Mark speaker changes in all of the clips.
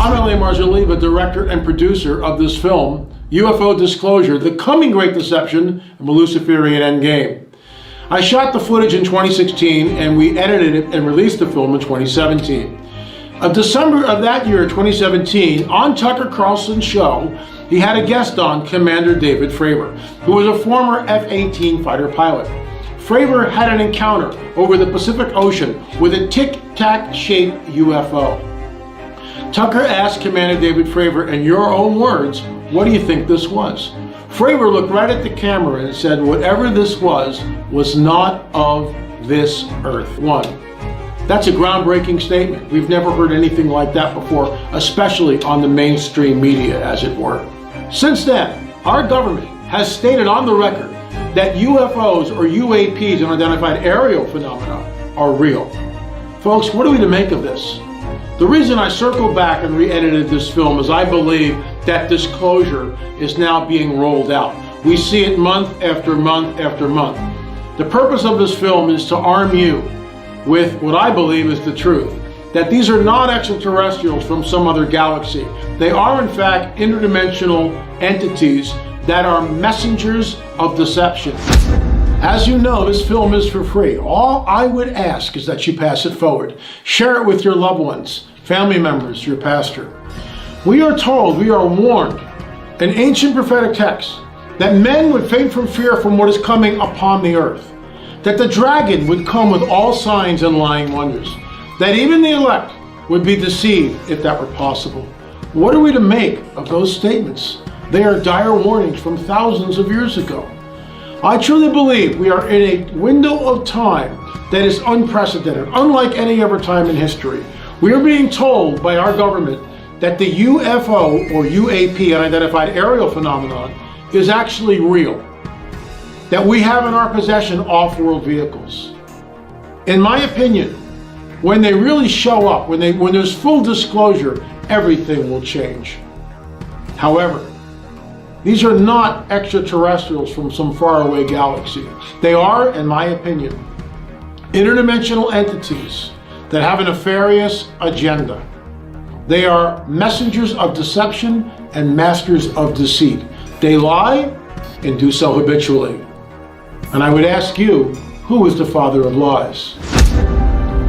Speaker 1: I'm Marzulli, the director and producer of this film, UFO Disclosure, The Coming Great Deception, and the Luciferian Endgame. I shot the footage in 2016 and we edited it and released the film in 2017. Of December of that year, 2017, on Tucker Carlson's show, he had a guest on, Commander David Fravor, who was a former F-18 fighter pilot. Fravor had an encounter over the Pacific Ocean with a tic-tac shaped UFO. Tucker asked Commander David Fravor, in your own words, what do you think this was? Fravor looked right at the camera and said, whatever this was not of this earth. That's a groundbreaking statement. We've never heard anything like that before, especially on the mainstream media, as it were. Since then, our government has stated on the record that UFOs or UAPs, unidentified aerial phenomena, are real. Folks, what are we to make of this? The reason I circled back and re-edited this film is I believe that disclosure is now being rolled out. We see it month after month after month. The purpose of this film is to arm you with what I believe is the truth, that these are not extraterrestrials from some other galaxy. They are in fact interdimensional entities that are messengers of deception. As you know, this film is for free. All I would ask is that you pass it forward. Share it with your loved ones, family members, your pastor. We are told, we are warned, in ancient prophetic texts, that men would faint from fear from what is coming upon the earth, that the dragon would come with all signs and lying wonders, that even the elect would be deceived if that were possible. What are we to make of those statements? They are dire warnings from thousands of years ago. I truly believe we are in a window of time that is unprecedented, unlike any other time in history. We are being told by our government that the UFO or UAP, unidentified aerial phenomenon, is actually real. That we have in our possession off-world vehicles. In my opinion, when they really show up, when there's full disclosure, everything will change. However, these are not extraterrestrials from some faraway galaxy. They are, in my opinion, interdimensional entities that have a nefarious agenda. They are messengers of deception and masters of deceit. They lie and do so habitually. And I would ask you, who is the father of lies?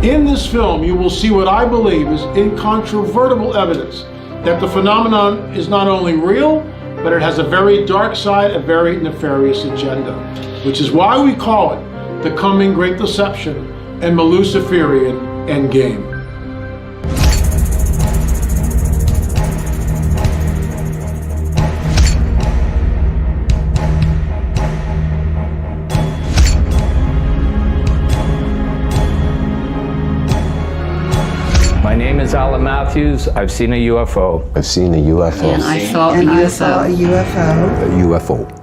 Speaker 1: In this film, you will see what I believe is incontrovertible evidence that the phenomenon is not only real, but it has a very dark side, a very nefarious agenda, which is why we call it The Coming Great Deception and the Luciferian Endgame.
Speaker 2: My name is Alan Matthews. I've seen a UFO.
Speaker 3: I've seen a UFO.
Speaker 4: And I saw a UFO.
Speaker 3: A UFO.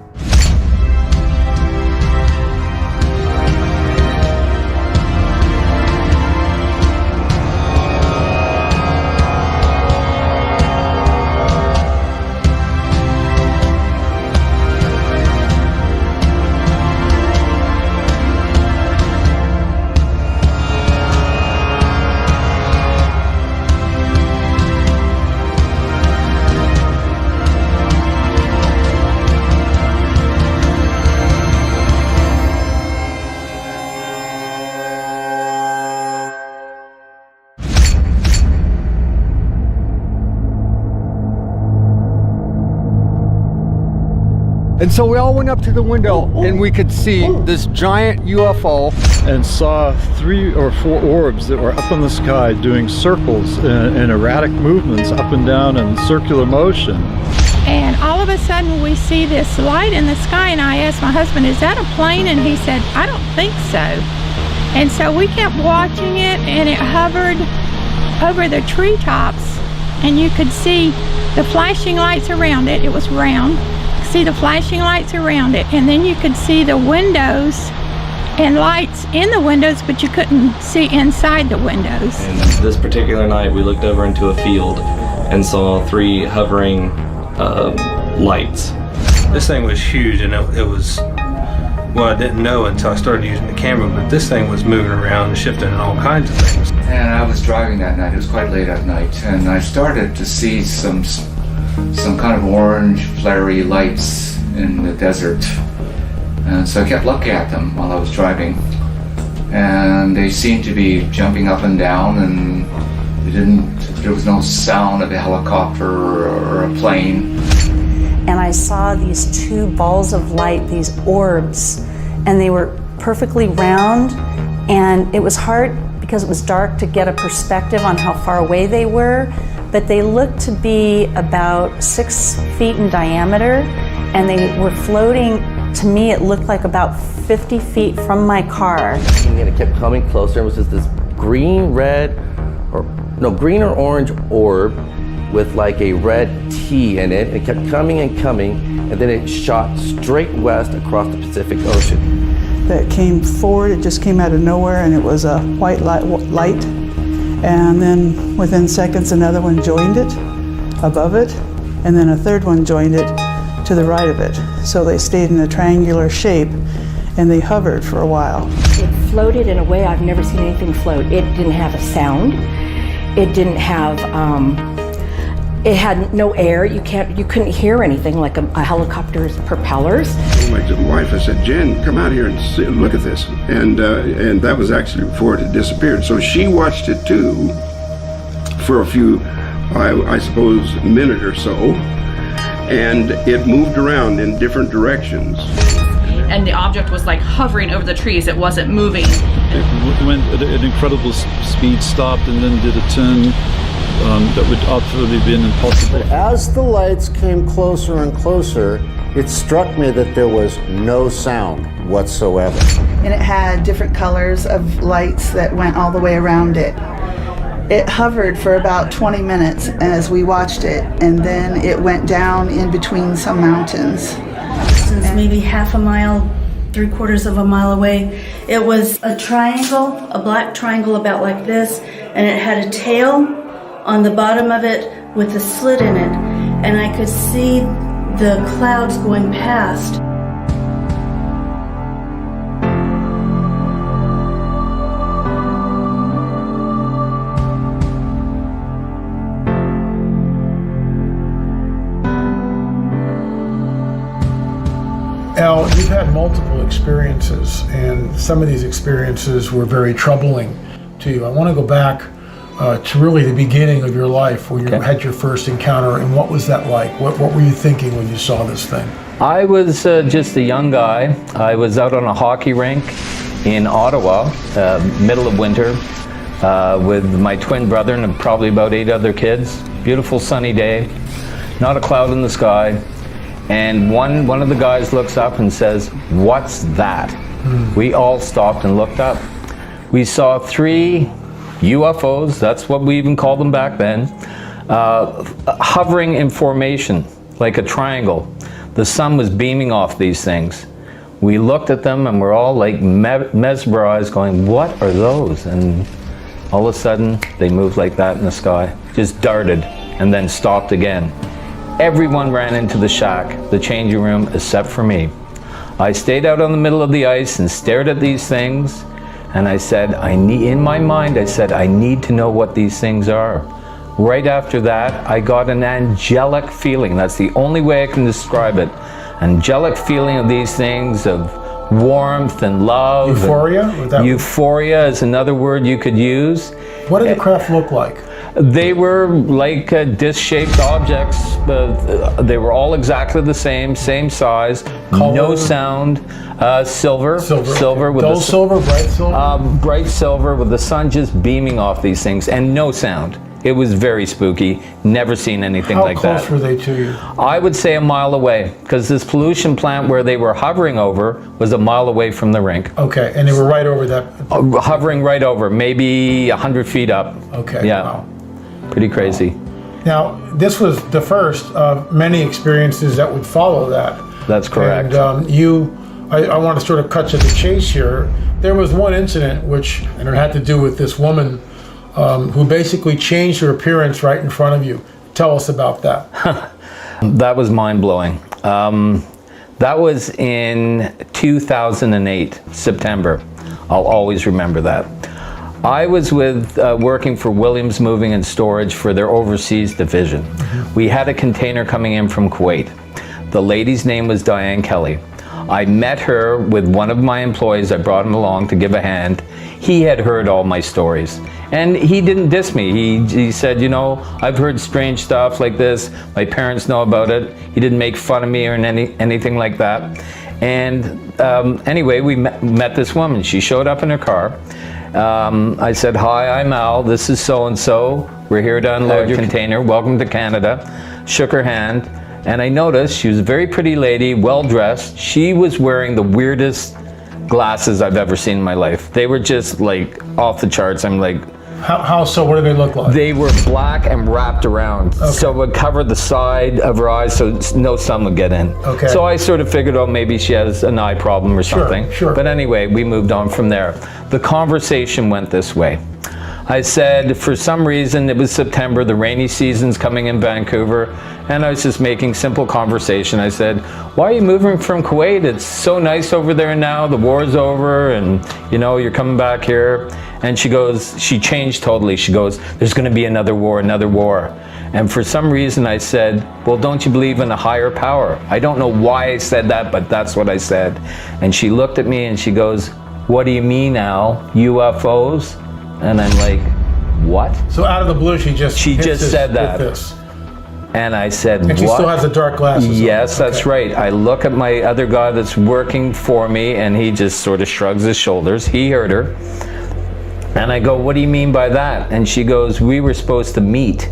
Speaker 5: And so we all went up to the window and we could see this giant UFO.
Speaker 6: And saw 3 or 4 orbs that were up in the sky doing circles and erratic movements up and down in circular motion.
Speaker 7: And all of a sudden we see this light in the sky, and I asked my husband, is that a plane? And he said, I don't think so. And so we kept watching it, and it hovered over the treetops, and you could see the flashing lights around it. It was round. See the flashing lights around it, and then you could see the windows and lights in the windows, but you couldn't see inside the windows.
Speaker 8: And this particular night we looked over into a field and saw 3 hovering lights.
Speaker 9: This thing was huge, and it was, well, I didn't know until I started using the camera, but this thing was moving around and shifting and all kinds of things.
Speaker 10: And I was driving that night. It was quite late at night, and I started to see some kind of orange flary lights in the desert. And so I kept looking at them while I was driving, and they seemed to be jumping up and down, and there was no sound of a helicopter or a plane.
Speaker 11: And I saw these two balls of light, these orbs, and they were perfectly round, and it was hard because it was dark to get a perspective on how far away they were, but they looked to be about 6 feet in diameter, and they were floating. To me, it looked like about 50 feet from my car.
Speaker 12: And it kept coming closer. It was just this green or orange orb with like a red T in it. It kept coming and coming, and then it shot straight west across the Pacific Ocean.
Speaker 4: That came forward, it just came out of nowhere, and it was a white light. And then within seconds, another one joined it above it, and then a third one joined it to the right of it. So they stayed in a triangular shape, and they hovered for a while.
Speaker 13: It floated in a way I've never seen anything float. It didn't have a sound. It didn't have, it had no air. You couldn't hear anything like a helicopter's propellers.
Speaker 14: My wife, I said, Jen, come out here and look at this. And that was actually before it had disappeared. So she watched it too for a few, I suppose, a minute or so. And it moved around in different directions.
Speaker 15: And the object was like hovering over the trees. It wasn't moving.
Speaker 6: It went at an incredible speed, stopped, and then did a turn that would utterly have been impossible.
Speaker 16: As the lights came closer and closer, it struck me that there was no sound whatsoever.
Speaker 17: And it had different colors of lights that went all the way around it. It hovered for about 20 minutes as we watched it, and then it went down in between some mountains.
Speaker 18: Maybe half a mile, 3/4 of a mile away. It was a triangle, a black triangle about like this, and it had a tail on the bottom of it with a slit in it, and I could see the clouds going past.
Speaker 1: Al, you've had multiple experiences, and some of these experiences were very troubling to you. I want to go back to really the beginning of your life, where you had your first encounter, and what was that like? What were you thinking when you saw this thing?
Speaker 2: I was just a young guy. I was out on a hockey rink in Ottawa, middle of winter, with my twin brother and probably about 8 other kids. Beautiful sunny day, not a cloud in the sky. And one of the guys looks up and says, "What's that?" We all stopped and looked up. We saw 3 UFOs, that's what we even called them back then, hovering in formation, like a triangle. The sun was beaming off these things. We looked at them and we're all like mesmerized, going, "What are those?" And all of a sudden, they moved like that in the sky, just darted and then stopped again. Everyone ran into the shack, the changing room, except for me. I stayed out on the middle of the ice and stared at these things, and I said, in my mind, I said, I need to know what these things are. Right after that, I got an angelic feeling. That's the only way I can describe it. Angelic feeling of these things, of warmth and love.
Speaker 1: Euphoria?
Speaker 2: Euphoria is another word you could use.
Speaker 1: What did the craft look like?
Speaker 2: They were like disc-shaped objects. They were all exactly the same size, color. No sound, silver with
Speaker 1: dull silver, bright silver?
Speaker 2: Bright silver with the sun just beaming off these things, and no sound. It was very spooky. Never seen anything like that.
Speaker 1: How close were they to you?
Speaker 2: I would say a mile away, because this pollution plant where they were hovering over was a mile away from the rink.
Speaker 1: Okay, and they were right over that?
Speaker 2: Hovering right over, maybe 100 feet up.
Speaker 1: Okay,
Speaker 2: yeah.
Speaker 1: Wow.
Speaker 2: Pretty crazy.
Speaker 1: Now, this was the first of many experiences that would follow that.
Speaker 2: That's correct.
Speaker 1: And I want to sort of cut to the chase here. There was one incident and it had to do with this woman who basically changed her appearance right in front of you. Tell us about that.
Speaker 2: That was mind-blowing. That was in 2008, September. I'll always remember that. I was working for Williams Moving and Storage for their overseas division. We had a container coming in from Kuwait. The lady's name was Diane Kelly. I met her with one of my employees. I brought him along to give a hand. He had heard all my stories. And he didn't diss me. He said, you know, I've heard strange stuff like this. My parents know about it. He didn't make fun of me or anything like that. And anyway, we met this woman. She showed up in her car. I said, hi, I'm Al. This is so-and-so. We're here to unload your container. Welcome to Canada. Shook her hand. And I noticed she was a very pretty lady, well-dressed. She was wearing the weirdest glasses I've ever seen in my life. They were just like off the charts. I'm like,
Speaker 1: How so? What do they look like?
Speaker 2: They were black and wrapped around. Okay. So it would cover the side of her eyes so no sun would get in.
Speaker 1: Okay.
Speaker 2: So I sort of figured, oh, maybe she has an eye problem or something.
Speaker 1: Sure.
Speaker 2: But anyway, we moved on from there. The conversation went this way. I said, for some reason, it was September, the rainy season's coming in Vancouver, and I was just making simple conversation. I said, why are you moving from Kuwait? It's so nice over there now, the war's over, and you know, you're coming back here. And she goes, she changed totally. She goes, there's gonna be another war. And for some reason I said, well, don't you believe in a higher power? I don't know why I said that, but that's what I said. And she looked at me and she goes, what do you mean, Al? UFOs? And I'm like, what?
Speaker 1: So out of the blue, she just
Speaker 2: said that. And I said,
Speaker 1: and she still has the dark glasses.
Speaker 2: Yes, that's right. I look at my other guy that's working for me, and he just sort of shrugs his shoulders. He heard her. And I go, what do you mean by that? And she goes, we were supposed to meet.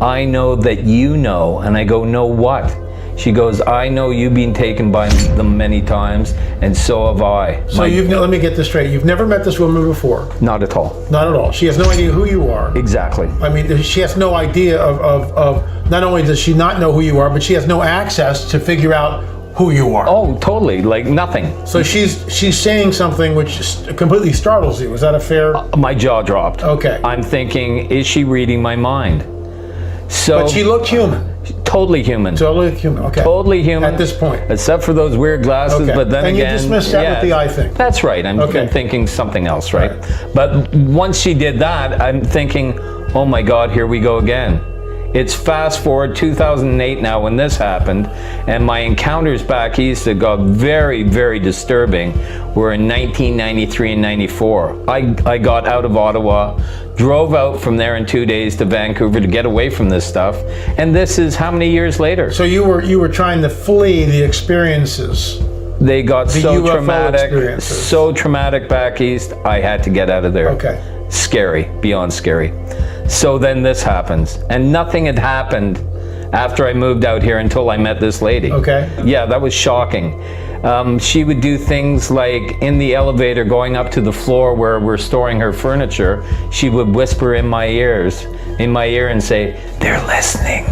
Speaker 2: I know that you know. And I go, know what? She goes, I know you've been taken by them many times, and so have I.
Speaker 1: So let me get this straight. You've never met this woman before?
Speaker 2: Not at all.
Speaker 1: Not at all. She has no idea who you are.
Speaker 2: Exactly.
Speaker 1: I mean, she has no idea of not only does she not know who you are, but she has no access to figure out who you are.
Speaker 2: Oh, totally. Like nothing.
Speaker 1: So she's saying something which completely startles you. Is that a fair?
Speaker 2: My jaw dropped.
Speaker 1: Okay.
Speaker 2: I'm thinking, is she reading my mind? So.
Speaker 1: But she looked human.
Speaker 2: Totally human.
Speaker 1: Totally human. Okay.
Speaker 2: Totally human.
Speaker 1: At this point.
Speaker 2: Except for those weird glasses,
Speaker 1: okay.
Speaker 2: But then
Speaker 1: and
Speaker 2: again.
Speaker 1: And you dismissed that with the eye thing.
Speaker 2: That's right. I'm thinking something else, right? But once she did that, I'm thinking, oh my God, here we go again. It's fast forward 2008 now when this happened, and my encounters back east that got very, very disturbing were in 1993 and 94. I got out of Ottawa, drove out from there in 2 days to Vancouver to get away from this stuff, and this is how many years later?
Speaker 1: So you were trying to flee the experiences.
Speaker 2: They got so traumatic back east, I had to get out of there.
Speaker 1: Okay.
Speaker 2: Scary, beyond scary. So then this happens, and nothing had happened after I moved out here until I met this lady.
Speaker 1: Okay.
Speaker 2: Yeah, that was shocking. She would do things like in the elevator going up to the floor where we're storing her furniture, she would whisper in my ear and say, they're listening.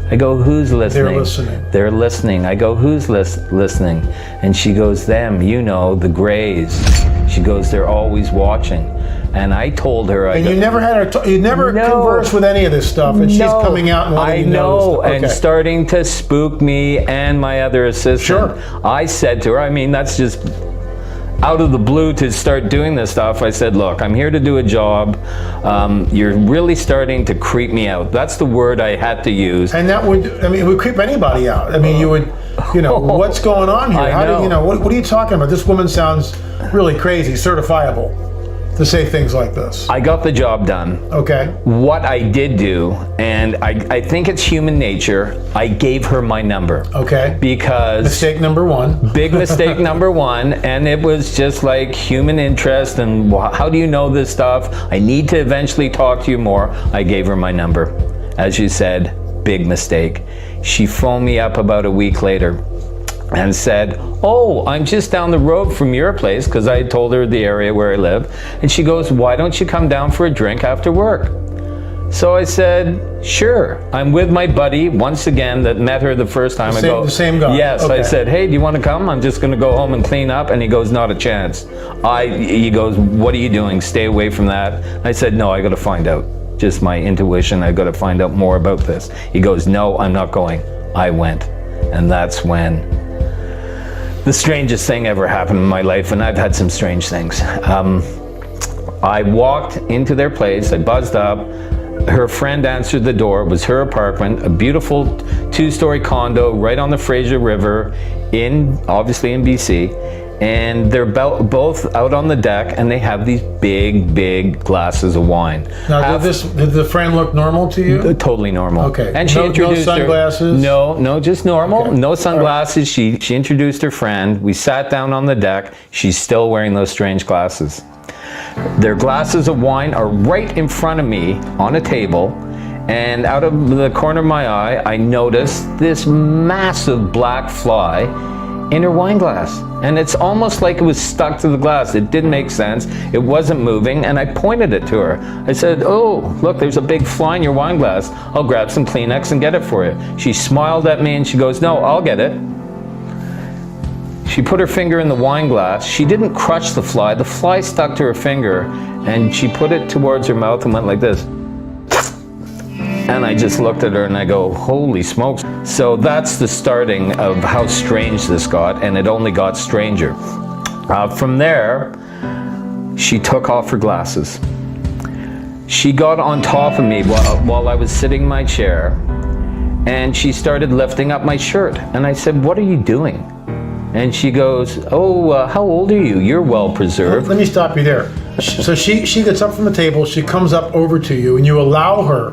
Speaker 2: I go, who's listening?
Speaker 1: They're listening.
Speaker 2: They're listening. I go, who's listening? And she goes, them, you know, the Greys. She goes, they're always watching. And I told her,
Speaker 1: you never had her. You never conversed with any of this stuff, and she's coming out and letting you know.
Speaker 2: I know, and starting to spook me and my other assistant.
Speaker 1: Sure.
Speaker 2: I said to her, I mean, that's just out of the blue to start doing this stuff. I said, look, I'm here to do a job. You're really starting to creep me out. That's the word I had to use.
Speaker 1: And that would, I mean, it would creep anybody out. I mean, you would, you know, what's going on here?
Speaker 2: I know.
Speaker 1: What are you talking about? This woman sounds really crazy, certifiable to say things like this.
Speaker 2: I got the job done.
Speaker 1: Okay.
Speaker 2: What I did do, and I think it's human nature, I gave her my number.
Speaker 1: Okay.
Speaker 2: Because...
Speaker 1: Mistake number one.
Speaker 2: Big mistake number one, and it was just like human interest and how do you know this stuff? I need to eventually talk to you more. I gave her my number. As you said, big mistake. She phoned me up about a week later and said, oh, I'm just down the road from your place, because I told her the area where I live. And she goes, why don't you come down for a drink after work? So I said, sure. I'm with my buddy, once again, that met her the first time.
Speaker 1: The same guy?
Speaker 2: Yes. Okay. I said, hey, do you want to come? I'm just going to go home and clean up. And he goes, not a chance. He goes, what are you doing? Stay away from that. I said, no, I got to find out. Just my intuition, I got to find out more about this. He goes, no, I'm not going. I went. And that's when the strangest thing ever happened in my life, and I've had some strange things. I walked into their place, I buzzed up. Her friend answered the door. It was her apartment, a beautiful 2-story condo right on the Fraser River, obviously in BC. And they're both out on the deck, and they have these big glasses of wine.
Speaker 1: Now, did the friend look normal to you?
Speaker 2: Totally normal.
Speaker 1: Okay.
Speaker 2: And she introduced
Speaker 1: no sunglasses?
Speaker 2: No, just normal.
Speaker 1: Okay.
Speaker 2: No sunglasses. She introduced her friend. We sat down on the deck. She's still wearing those strange glasses. Their glasses of wine are right in front of me on a table, and out of the corner of my eye, I noticed this massive black fly in her wine glass. And it's almost like it was stuck to the glass. It didn't make sense. It wasn't moving, and I pointed it to her. I said, "Oh, look, there's a big fly in your wine glass. I'll grab some Kleenex and get it for you." She smiled at me and she goes, "No, I'll get it." She put her finger in the wine glass. She didn't crush the fly. The fly stuck to her finger, and she put it towards her mouth and went like this. And I just looked at her and I go, holy smokes. So that's the starting of how strange this got, and it only got stranger. From there, she took off her glasses. She got on top of me while I was sitting in my chair, and she started lifting up my shirt. And I said, "What are you doing?" And she goes, "Oh, how old are you? You're well preserved."
Speaker 1: Let me stop you there. So she gets up from the table, she comes up over to you, and you allow her.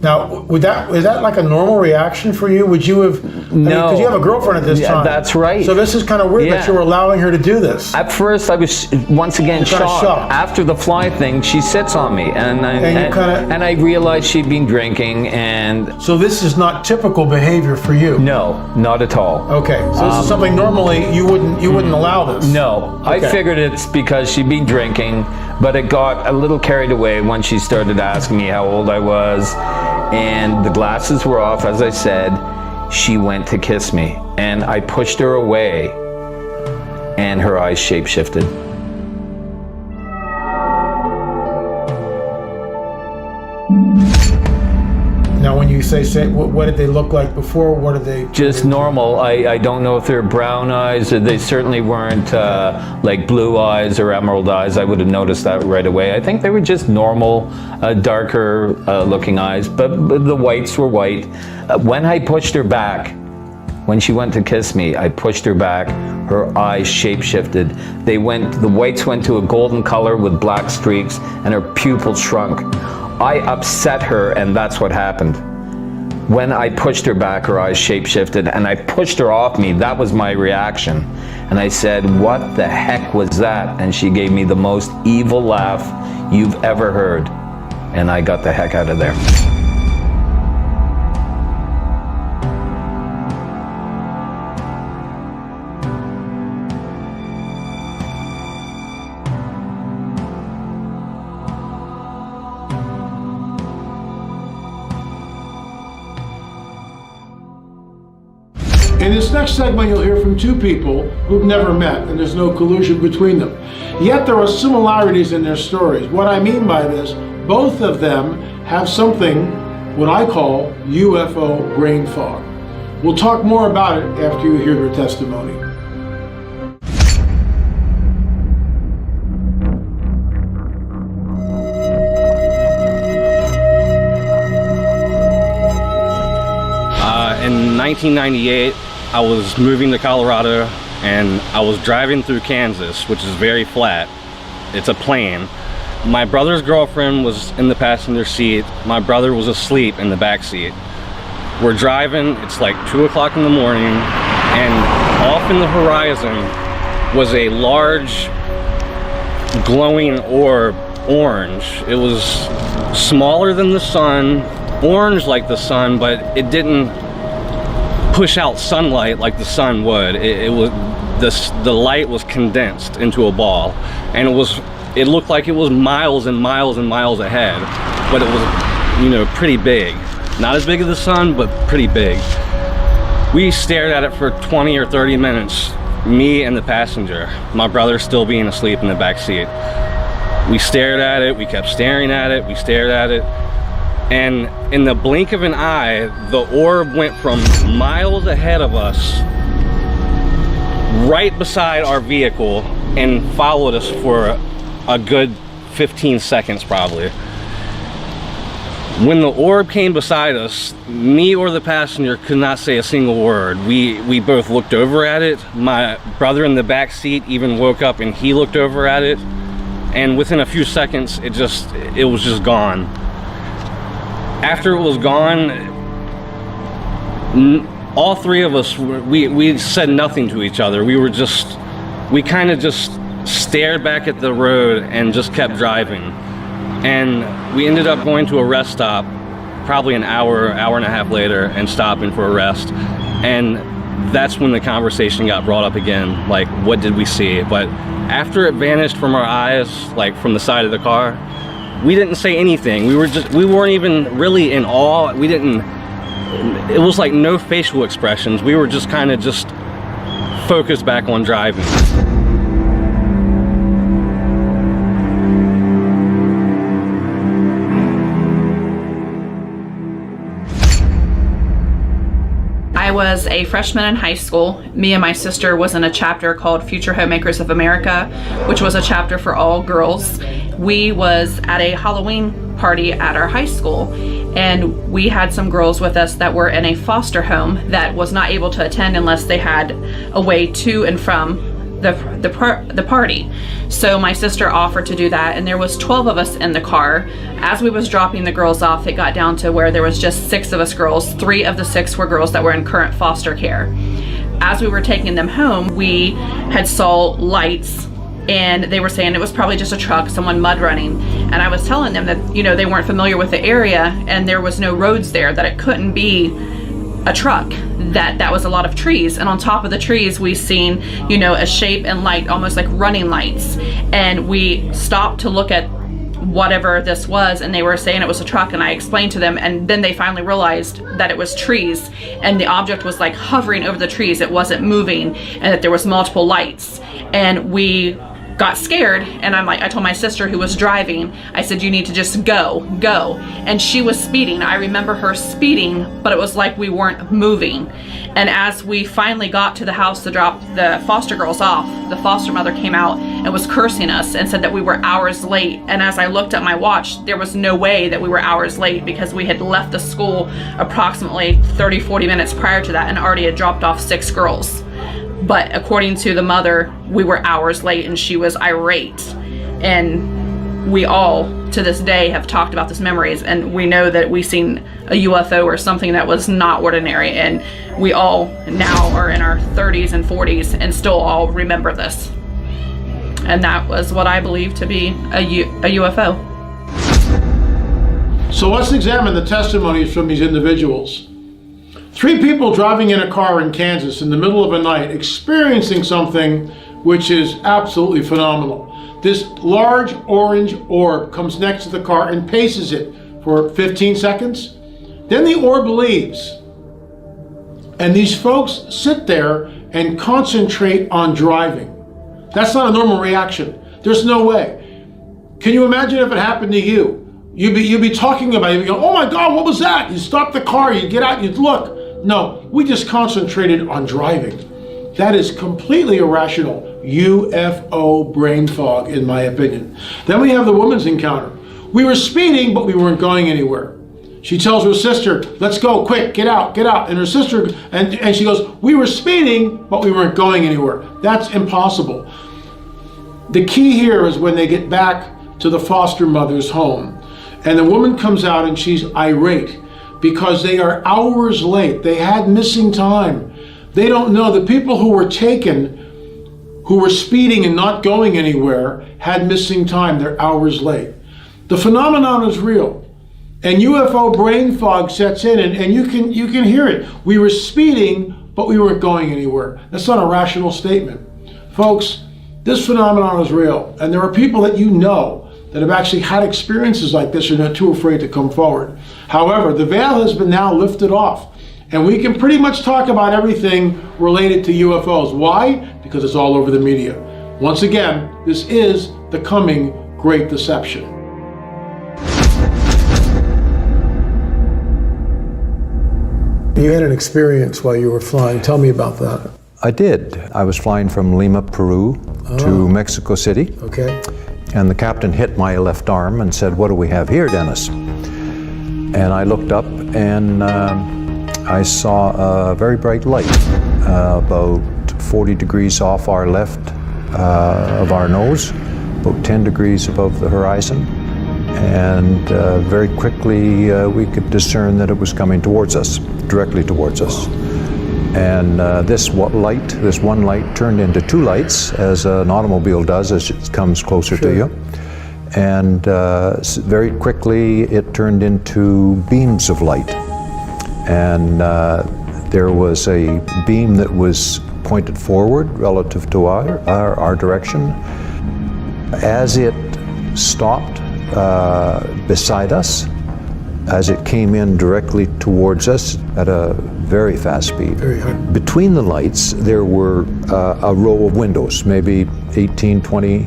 Speaker 1: Now, is that like a normal reaction for you? Would you have?
Speaker 2: No,
Speaker 1: because you have a girlfriend at this time.
Speaker 2: That's right.
Speaker 1: So this is kind of weird that you were allowing her to do this.
Speaker 2: At first, I was once again shocked. After the fly thing, she sits on me, and I realized she'd been drinking, and
Speaker 1: so this is not typical behavior for you.
Speaker 2: No, not at all.
Speaker 1: Okay, so this is something normally you wouldn't allow this.
Speaker 2: No,
Speaker 1: okay.
Speaker 2: I figured it's because she'd been drinking, but it got a little carried away when she started asking me how old I was. And the glasses were off, as I said. She went to kiss me, and I pushed her away, and her eyes shape-shifted.
Speaker 1: Now, when you say what did they look like before? What did they?
Speaker 2: Just normal. I don't know if they're brown eyes. They certainly weren't like blue eyes or emerald eyes. I would have noticed that right away. I think they were just normal, darker looking eyes, but the whites were white. When I pushed her back, when she went to kiss me, I pushed her back. Her eyes shape-shifted. The whites went to a golden color with black streaks, and her pupils shrunk. I upset her, and that's what happened. When I pushed her back, her eyes shape-shifted, and I pushed her off me. That was my reaction. And I said, "What the heck was that?" And she gave me the most evil laugh you've ever heard. And I got the heck out of there.
Speaker 1: In this next segment, you'll hear from two people who've never met, and there's no collusion between them. Yet there are similarities in their stories. What I mean by this, both of them have something, what I call UFO brain fog. We'll talk more about it after you hear their testimony.
Speaker 19: In 1998, I was moving to Colorado, and I was driving through Kansas, which is very flat. It's a plain. My brother's girlfriend was in the passenger seat. My brother was asleep in the back seat. We're driving, it's like 2 o'clock in the morning, and off in the horizon was a large glowing orb, orange. It was smaller than the sun, orange like the sun, but it didn't push out sunlight like the sun would. The light was condensed into a ball, and it looked like it was miles and miles and miles ahead, but it was, pretty big. Not as big as the sun, but pretty big. We stared at it for 20 or 30 minutes, me and the passenger, my brother still being asleep in the back seat. We stared at it, we kept staring at it, we stared at it. And in the blink of an eye, the orb went from miles ahead of us, right beside our vehicle, and followed us for a good 15 seconds probably. When the orb came beside us, me or the passenger could not say a single word. We both looked over at it. My brother in the back seat even woke up and he looked over at it. And within a few seconds, it was just gone. After it was gone, all three of us, we said nothing to each other. We kind of just stared back at the road and just kept driving. And we ended up going to a rest stop probably an hour and a half later and stopping for a rest. And that's when the conversation got brought up again, like, what did we see? But after it vanished from our eyes, like from the side of the car, we didn't say anything. We weren't even really in awe. It was like no facial expressions. We were just kind of just focused back on driving.
Speaker 15: I was a freshman in high school. Me and my sister was in a chapter called Future Homemakers of America, which was a chapter for all girls. We was at a Halloween party at our high school, and we had some girls with us that were in a foster home that was not able to attend unless they had a way to and from the party. So my sister offered to do that, and there was 12 of us in the car. As we was dropping the girls off, it got down to where there was just 6 of us girls. 3 of the 6 were girls that were in current foster care. As we were taking them home, we had saw lights, and they were saying it was probably just a truck, someone mud running. And I was telling them that, you know, they weren't familiar with the area and there was no roads there, that it couldn't be a truck, that was a lot of trees, and on top of the trees we seen, you know, a shape and light, almost like running lights. And we stopped to look at whatever this was, and they were saying it was a truck, and I explained to them, and then they finally realized that it was trees, and the object was like hovering over the trees. It wasn't moving, and that there was multiple lights. And we got scared, and I told my sister who was driving, I said, you need to just go. And she was speeding. I remember her speeding, but it was like we weren't moving. And as we finally got to the house to drop the foster girls off, the foster mother came out and was cursing us and said that we were hours late. And as I looked at my watch, there was no way that we were hours late, because we had left the school approximately 30-40 minutes prior to that and already had dropped off 6 girls. But according to the mother, we were hours late, and she was irate. And we all, to this day, have talked about these memories, and we know that we seen a UFO or something that was not ordinary, and we all now are in our 30s and 40s and still all remember this. And that was what I believe to be a UFO.
Speaker 1: So let's examine the testimonies from these individuals. 3 people driving in a car in Kansas in the middle of a night, experiencing something which is absolutely phenomenal. This large orange orb comes next to the car and paces it for 15 seconds. Then the orb leaves. And these folks sit there and concentrate on driving. That's not a normal reaction. There's no way. Can you imagine if it happened to you? You'd be talking about it, you'd go, oh my God, what was that? You stop the car, you get out, you'd look. No, we just concentrated on driving. That is completely irrational. UFO brain fog, in my opinion. Then we have the woman's encounter. We were speeding, but we weren't going anywhere. She tells her sister, let's go, quick, get out. And her sister, and she goes, we were speeding, but we weren't going anywhere. That's impossible. The key here is when they get back to the foster mother's home, and the woman comes out and she's irate, because they are hours late. They had missing time. They don't know. The people who were taken, who were speeding and not going anywhere, had missing time. They're hours late. The phenomenon is real. And UFO brain fog sets in, and you can hear it. We were speeding, but we weren't going anywhere. That's not a rational statement. Folks, this phenomenon is real. And there are people that you know that have actually had experiences like this and are too afraid to come forward. However, the veil has been now lifted off, and we can pretty much talk about everything related to UFOs. Why? Because it's all over the media. Once again, this is the coming Great Deception. You had an experience while you were flying. Tell me about that.
Speaker 3: I did. I was flying from Lima, Peru to Mexico City.
Speaker 1: Okay.
Speaker 3: And the captain hit my left arm and said, "What do we have here, Dennis?" And I looked up and I saw a very bright light about 40 degrees off our left of our nose, about 10 degrees above the horizon. And very quickly we could discern that it was coming towards us, directly towards us. And this one light turned into two lights, as an automobile does as it comes closer to you. And very quickly it turned into beams of light. And there was a beam that was pointed forward relative to our direction. As it stopped beside us, as it came in directly towards us at a very fast speed.
Speaker 1: Very high.
Speaker 3: Between the lights, there were a row of windows, maybe 18, 20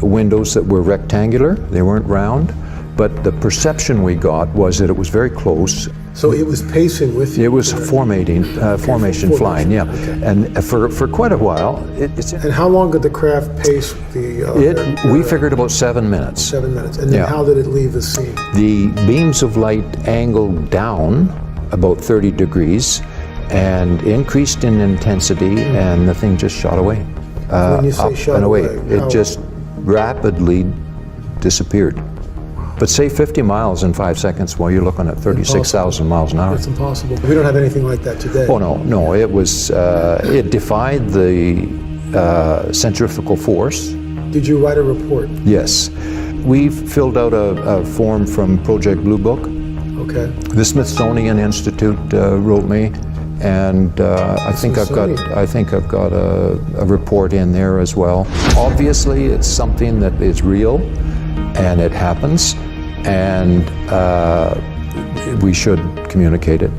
Speaker 3: windows that were rectangular. They weren't round, but the perception we got was that it was very close.
Speaker 1: So it was pacing with you?
Speaker 3: It was formation flying, yeah. Okay. And for quite a while.
Speaker 1: And how long did the craft pace
Speaker 3: we figured about 7 minutes.
Speaker 1: 7 minutes. And then how did it leave the scene?
Speaker 3: The beams of light angled down about 30 degrees and increased in intensity, and the thing just shot away.
Speaker 1: When you say
Speaker 3: up
Speaker 1: shot
Speaker 3: and away.
Speaker 1: How?
Speaker 3: It just rapidly disappeared. But say 50 miles in 5 seconds while you're looking at 36,000 miles an hour.
Speaker 1: It's impossible. We don't have anything like that today.
Speaker 3: Oh no, it was, it defied the centrifugal force.
Speaker 1: Did you write a report?
Speaker 3: Yes. We filled out a form from Project Blue Book.
Speaker 1: Okay.
Speaker 3: The Smithsonian Institute wrote me, and I think I've got a report in there as well. Obviously, it's something that is real, and it happens, and we should communicate it.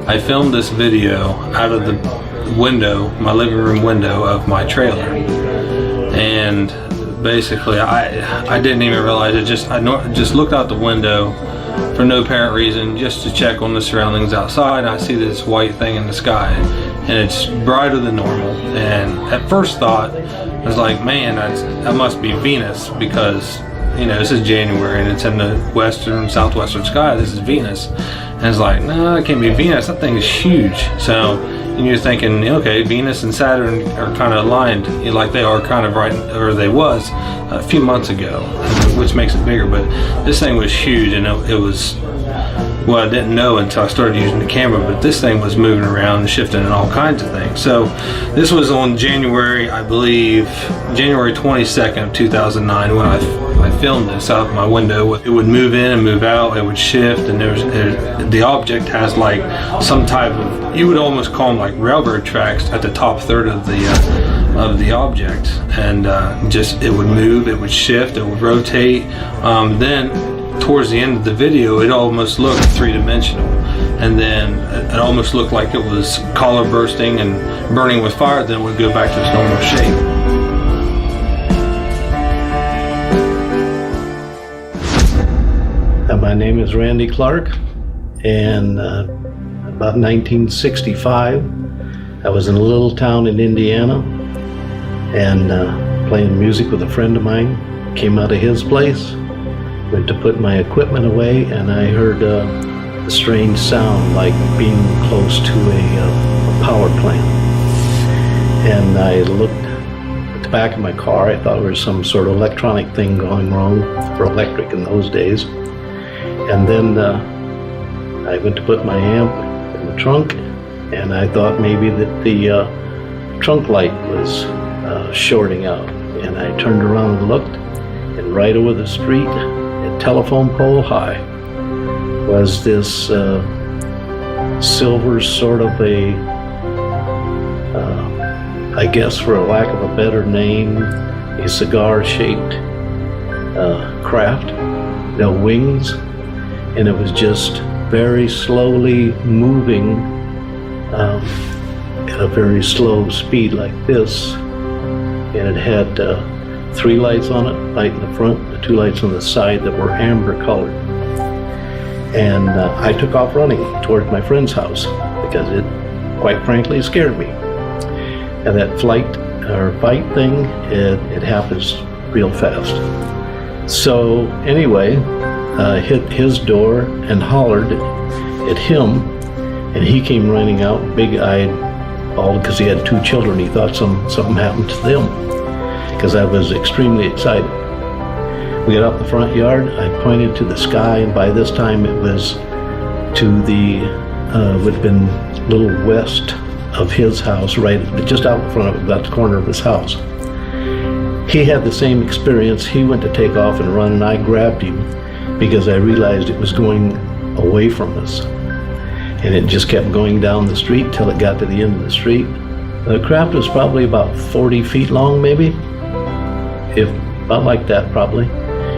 Speaker 9: I filmed this video out of the window, my living room window of my trailer, and basically I didn't even realize it. I just looked out the window for no apparent reason, just to check on the surroundings outside. And I see this white thing in the sky, and it's brighter than normal. And at first thought, I was like, man, that must be Venus, because this is January and it's in the southwestern sky. This is Venus. And it's like, no, it can't be Venus. That thing is huge. So you're thinking, okay, Venus and Saturn are kind of aligned, like they are kind of right, or they was a few months ago, which makes it bigger. But this thing was huge, and it was, well, I didn't know until I started using the camera, but this thing was moving around and shifting and all kinds of things. So this was on January, I believe, January 22nd of 2009 when I filmed this out of my window. It would move in and move out, it would shift, and the object has like some type of, you would almost call them like railroad tracks at the top third of the object, and it would move, it would shift, it would rotate. Then towards the end of the video, it almost looked three-dimensional, and then it almost looked like it was collar bursting and burning with fire. Then it would go back to its normal shape.
Speaker 20: My name is Randy Clark, and about 1965, I was in a little town in Indiana, and playing music with a friend of mine. Came out of his place, went to put my equipment away, and I heard a strange sound like being close to a power plant. And I looked at the back of my car. I thought there was some sort of electronic thing going wrong for electric in those days. And then I went to put my amp in the trunk, and I thought maybe that the trunk light was shorting out. And I turned around and looked, and right over the street, at telephone pole high, was this silver sort of I guess for a lack of a better name, a cigar-shaped craft, no wings, and it was just very slowly moving at a very slow speed like this. And it had 3 lights on it, light in the front, the 2 lights on the side that were amber colored. And I took off running towards my friend's house because it, quite frankly, scared me. And that fight thing, it happens real fast. So anyway, hit his door and hollered at him, and he came running out, big-eyed, all because he had 2 children. He thought something happened to them, because I was extremely excited. We got out the front yard, I pointed to the sky, and by this time it was to the, would have been a little west of his house, right just out in front of it, about the corner of his house. He had the same experience. He went to take off and run, and I grabbed him because I realized it was going away from us. And it just kept going down the street till it got to the end of the street. The craft was probably about 40 feet long, maybe, if about like that probably,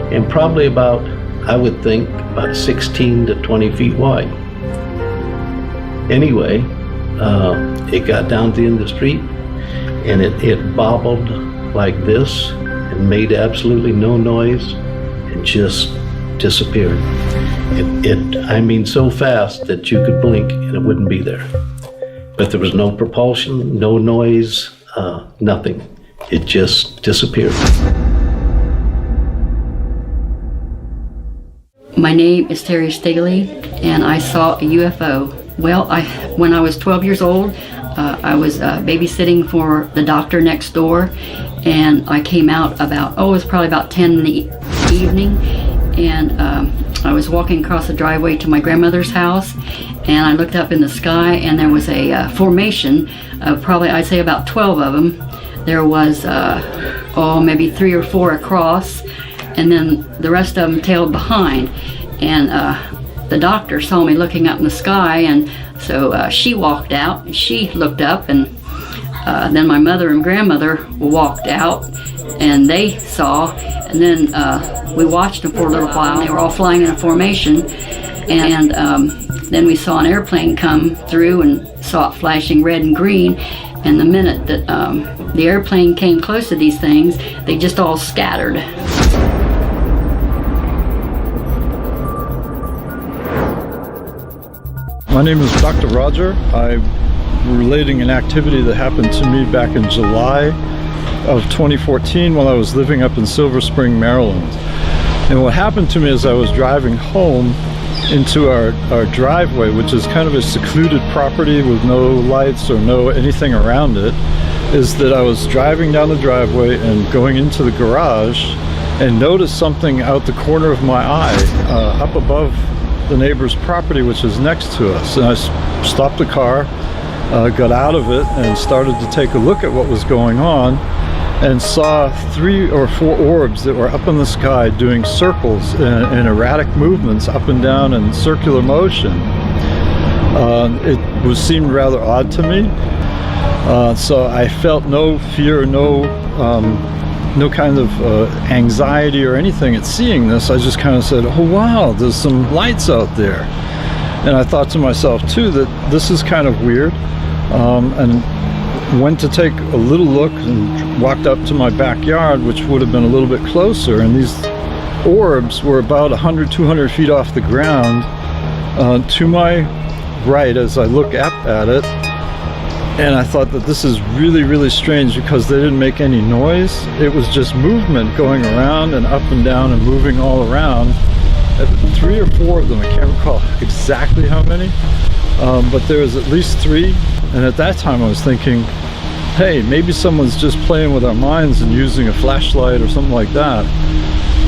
Speaker 20: and probably about, I would think, about 16 to 20 feet wide. Anyway, it got down to the end of the street, and it bobbled like this and made absolutely no noise and just disappeared. I mean, so fast that you could blink and it wouldn't be there. But there was no propulsion, no noise, nothing. It just disappeared.
Speaker 21: My name is Terry Staley, and I saw a UFO. Well, when I was 12 years old, I was babysitting for the doctor next door, and I came out about, it was probably about 10 in the evening, and I was walking across the driveway to my grandmother's house, and I looked up in the sky, and there was a formation of probably, I'd say about 12 of them. There was, maybe 3 or 4 across, and then the rest of them tailed behind. And the doctor saw me looking up in the sky, and so she walked out, and she looked up, and then my mother and grandmother walked out, and they saw, and then we watched them for a little while. They were all flying in a formation, and then we saw an airplane come through and saw it flashing red and green, and the minute that the airplane came close to these things, they just all scattered.
Speaker 6: My name is Dr. Roger. I'm relating an activity that happened to me back in July of 2014 while I was living up in Silver Spring, Maryland. And what happened to me as I was driving home into our driveway, which is kind of a secluded property with no lights or no anything around it, is that I was driving down the driveway and going into the garage and noticed something out the corner of my eye up above the neighbor's property, which is next to us. And I stopped the car, got out of it, and started to take a look at what was going on, and saw 3 or 4 orbs that were up in the sky doing circles and erratic movements up and down in circular motion. It seemed rather odd to me, so I felt no fear, no kind of anxiety or anything at seeing this. I just kind of said, oh wow, there's some lights out there. And I thought to myself too that this is kind of weird, and went to take a little look and walked up to my backyard, which would have been a little bit closer, and these orbs were about 100-200 feet off the ground to my right as I look up at it. And I thought that this is really, really strange because they didn't make any noise. It was just movement going around and up and down and moving all around. 3 or 4 of them, I can't recall exactly how many, but there was at least 3. And at that time I was thinking, hey, maybe someone's just playing with our minds and using a flashlight or something like that.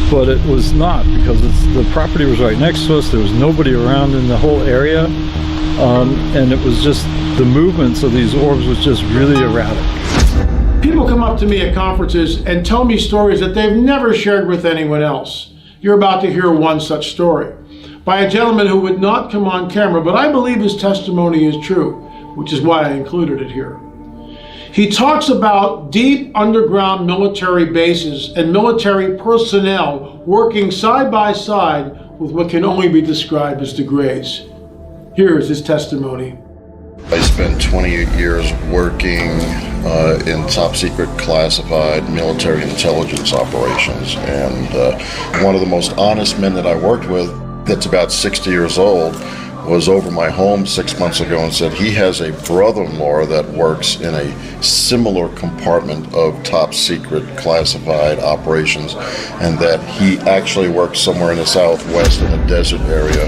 Speaker 6: But it was not, because the property was right next to us. There was nobody around in the whole area. And it was just, the movements of these orbs was just really erratic.
Speaker 1: People come up to me at conferences and tell me stories that they've never shared with anyone else. You're about to hear one such story by a gentleman who would not come on camera, but I believe his testimony is true, which is why I included it here. He talks about deep underground military bases and military personnel working side by side with what can only be described as the Greys. Here is his testimony.
Speaker 22: I spent 28 years working in top secret classified military intelligence operations, and one of the most honest men that I worked with that's about 60 years old was over my home 6 months ago and said he has a brother-in-law that works in a similar compartment of top secret classified operations, and that he actually works somewhere in the Southwest in a desert area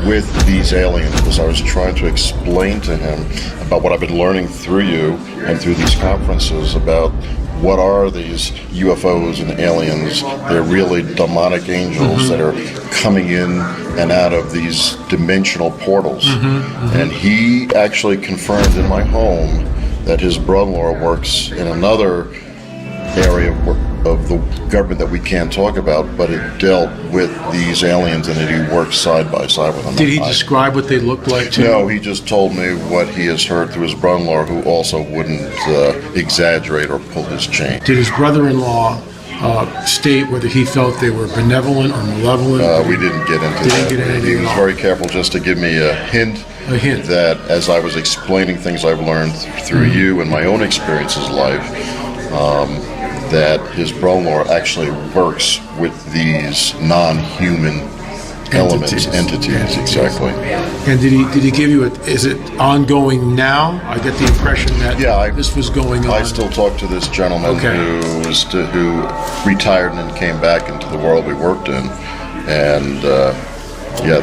Speaker 22: with these aliens, because I was trying to explain to him about what I've been learning through you and through these conferences about what are these UFOs and aliens. They're really demonic angels that are coming in and out of these dimensional portals. And he actually confirmed in my home that his brother-in-law works in another area of the government that we can't talk about, but it dealt with these aliens and that he worked side by side with them.
Speaker 1: Did he describe what they looked like to you?
Speaker 22: No, he just told me what he has heard through his brother-in-law, who also wouldn't exaggerate or pull his chain.
Speaker 1: Did his brother-in-law state whether he felt they were benevolent or malevolent?
Speaker 22: We didn't get into that. He was very careful just to give me a hint that as I was explaining things I've learned through you and my own experiences in life, that his brother-in-law actually works with these non-human entities, exactly.
Speaker 1: And did he give you is it ongoing now? I get the impression that this was going on.
Speaker 22: I still talk to this gentleman who retired and then came back into the world we worked in, and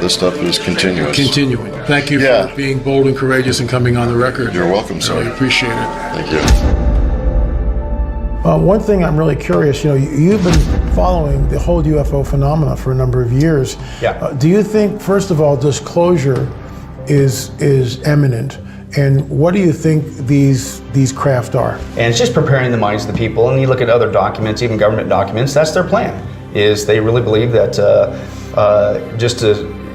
Speaker 22: this stuff is continuous.
Speaker 1: Continuing. Thank you for being bold and courageous and coming on the record.
Speaker 22: You're welcome, sir.
Speaker 1: I appreciate it.
Speaker 22: Thank you.
Speaker 5: One thing I'm really curious, you've been following the whole UFO phenomena for a number of years.
Speaker 7: Yeah.
Speaker 5: Do you think, first of all, disclosure is imminent? And what do you think these craft are?
Speaker 7: And it's just preparing the minds of the people. And you look at other documents, even government documents, that's their plan, is they really believe that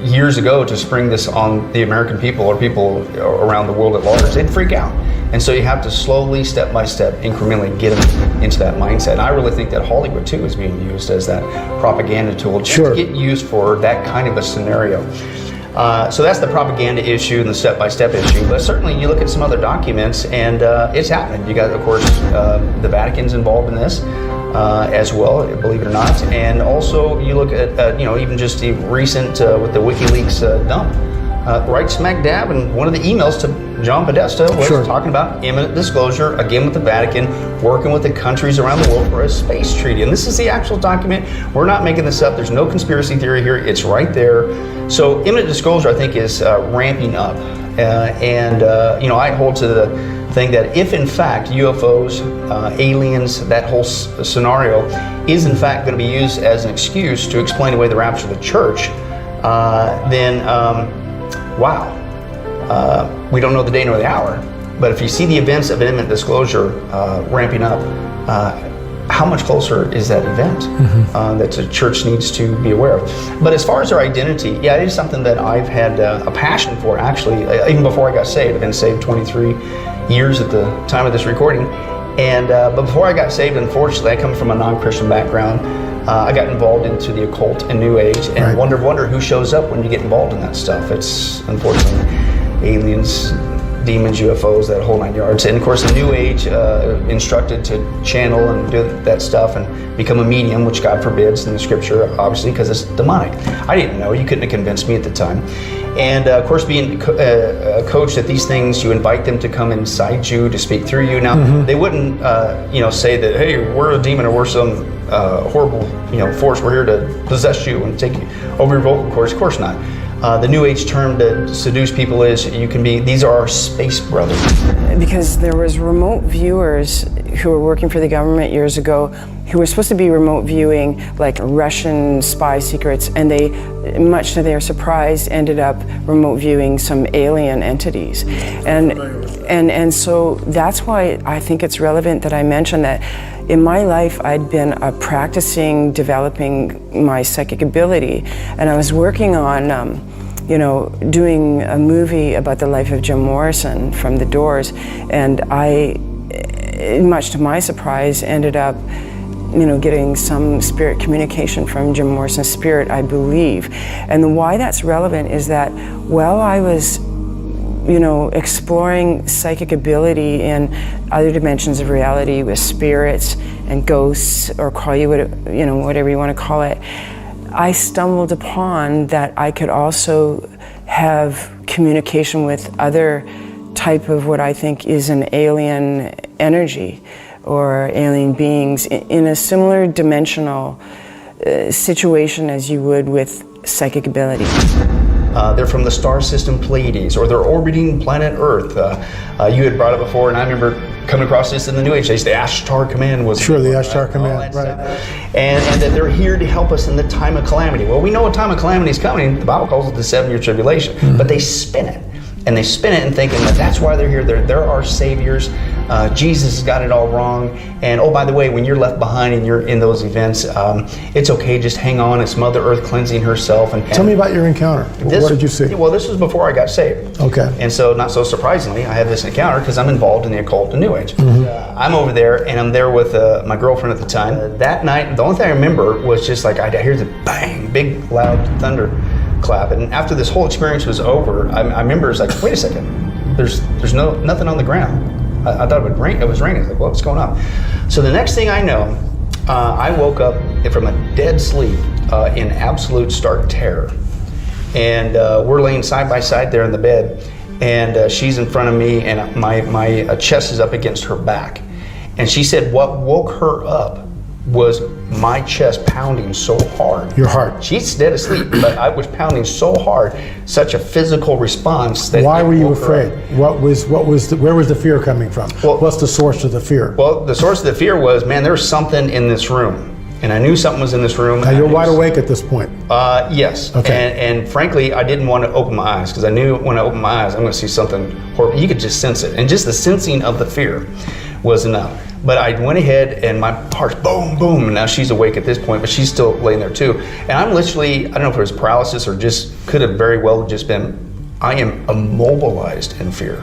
Speaker 7: years ago to spring this on the American people or people around the world at large, they'd freak out. And so you have to slowly, step by step, incrementally get them into that mindset. And I really think that Hollywood too is being used as that propaganda tool just to get used for that kind of a scenario. So that's the propaganda issue and the step-by-step issue. But certainly you look at some other documents and it's happening. You got, of course, the Vatican's involved in this as well, believe it or not. And also you look at, even just the recent with the WikiLeaks dump. Right smack dab in one of the emails to John Podesta was talking about imminent disclosure, again with the Vatican, working with the countries around the world for a space treaty. And this is the actual document. We're not making this up. There's no conspiracy theory here. It's right there. So imminent disclosure, I think, is ramping up. I hold to the thing that if in fact UFOs, aliens, that whole scenario is in fact going to be used as an excuse to explain away the rapture of the church, then wow. We don't know the day nor the hour, but if you see the events of imminent disclosure ramping up, how much closer is that event that the church needs to be aware of? But as far as their identity, it is something that I've had a passion for, actually, even before I got saved. I've been saved 23 years at the time of this recording. And but before I got saved, unfortunately, I come from a non-Christian background. I got involved into the occult and New Age, and wonder who shows up when you get involved in that stuff. It's unfortunately aliens, demons, UFOs, that whole 9 yards. And of course, the New Age instructed to channel and do that stuff and become a medium, which God forbids in the scripture, obviously, because it's demonic. I didn't know. You couldn't have convinced me at the time. And of course, being coached at these things, you invite them to come inside you, to speak through you. Now, they wouldn't, say that, hey, we're a demon or we're some horrible, force. We're here to possess you and take you over your vocal cords. Of course not. The New Age term to seduce people is these are our space brothers.
Speaker 23: Because there was remote viewers who were working for the government years ago who were supposed to be remote viewing like Russian spy secrets, and they, much to their surprise, ended up remote viewing some alien entities. And so that's why I think it's relevant that I mention that in my life I'd been developing my psychic ability, and I was working on doing a movie about the life of Jim Morrison from The Doors, and I, much to my surprise, ended up getting some spirit communication from Jim Morrison's spirit, I believe. And why that's relevant is that while I was exploring psychic ability in other dimensions of reality with spirits and ghosts, or call you whatever you want to call it, I stumbled upon that I could also have communication with other type of what I think is an alien energy or alien beings in a similar dimensional situation as you would with psychic ability.
Speaker 7: They're from the star system Pleiades, or they're orbiting planet Earth. You had brought it before, and I remember coming across this in the New Age days. The Ashtar Command was
Speaker 5: sure the Ashtar Command, right?
Speaker 7: And that they're here to help us in the time of calamity. Well, we know a time of calamity is coming. The Bible calls it the 7-year tribulation, but they spin it. And they spin it and thinking that that's why they're here. They're our saviors. Jesus has got it all wrong. And oh, by the way, when you're left behind and you're in those events, it's okay. Just hang on. It's Mother Earth cleansing herself. And
Speaker 5: tell me about your encounter. What did you see?
Speaker 7: Well, this was before I got saved.
Speaker 5: Okay.
Speaker 7: And so, not so surprisingly, I had this encounter because I'm involved in the occult and New Age. I'm over there, and I'm there with my girlfriend at the time. That night, the only thing I remember was just like I hear the bang, big, loud thunder clap. And after this whole experience was over, I remember it's like, wait a second, there's nothing on the ground. I thought it would rain. It was raining. I was like, what's going on? So the next thing I know, I woke up from a dead sleep in absolute stark terror. And we're laying side by side there in the bed, and she's in front of me, and my chest is up against her back. And she said what woke her up was my chest pounding so hard.
Speaker 5: Your heart.
Speaker 7: She's dead asleep, but I was pounding so hard, such a physical response that.
Speaker 5: Why were you afraid? Where was the fear coming from? Well, what's the source of the fear?
Speaker 7: Well, the source of the fear was, man, there's something in this room. And I knew something was in this room.
Speaker 5: Now you're wide awake at this point.
Speaker 7: Yes.
Speaker 5: Okay.
Speaker 7: And frankly, I didn't want to open my eyes because I knew when I opened my eyes, I'm going to see something horrible. You could just sense it. And just the sensing of the fear was enough. But I went ahead and my heart's boom, boom. And now she's awake at this point, but she's still laying there too. And I'm literally, I don't know if it was paralysis or just could have very well just been, I am immobilized in fear.